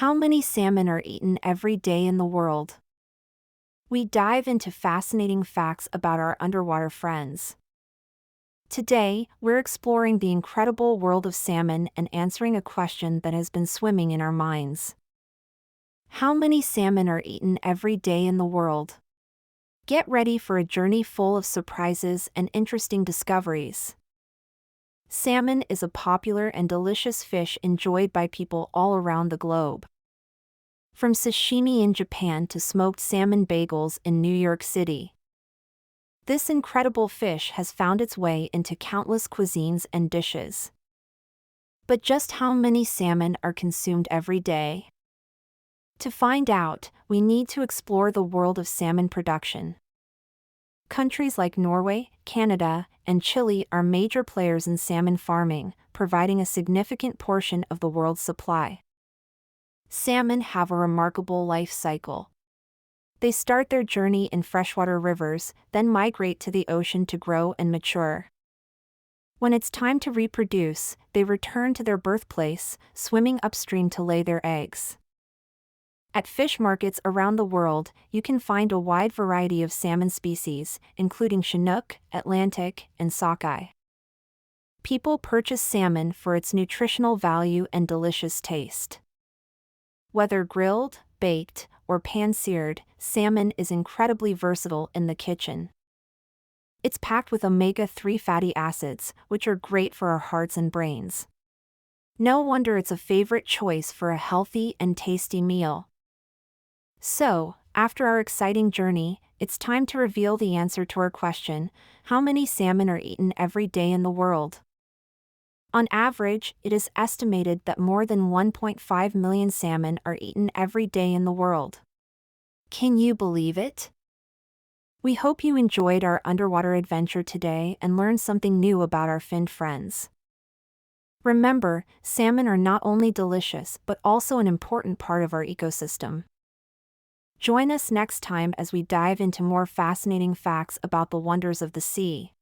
How many salmon are eaten every day in the world? We dive into fascinating facts about our underwater friends. Today, we're exploring the incredible world of salmon and answering a question that has been swimming in our minds. How many salmon are eaten every day in the world? Get ready for a journey full of surprises and interesting discoveries. Salmon is a popular and delicious fish enjoyed by people all around the globe. From sashimi in Japan to smoked salmon bagels in New York City. This incredible fish has found its way into countless cuisines and dishes. But just how many salmon are consumed every day? To find out, we need to explore the world of salmon production. Countries like Norway, Canada, and Chile are major players in salmon farming, providing a significant portion of the world's supply. Salmon have a remarkable life cycle. They start their journey in freshwater rivers, then migrate to the ocean to grow and mature. When it's time to reproduce, they return to their birthplace, swimming upstream to lay their eggs. At fish markets around the world, you can find a wide variety of salmon species, including Chinook, Atlantic, and sockeye. People purchase salmon for its nutritional value and delicious taste. Whether grilled, baked, or pan-seared, salmon is incredibly versatile in the kitchen. It's packed with omega-3 fatty acids, which are great for our hearts and brains. No wonder it's a favorite choice for a healthy and tasty meal. So, after our exciting journey, it's time to reveal the answer to our question: how many salmon are eaten every day in the world? On average, it is estimated that more than 1.5 million salmon are eaten every day in the world. Can you believe it? We hope you enjoyed our underwater adventure today and learned something new about our finned friends. Remember, salmon are not only delicious but also an important part of our ecosystem. Join us next time as we dive into more fascinating facts about the wonders of the sea.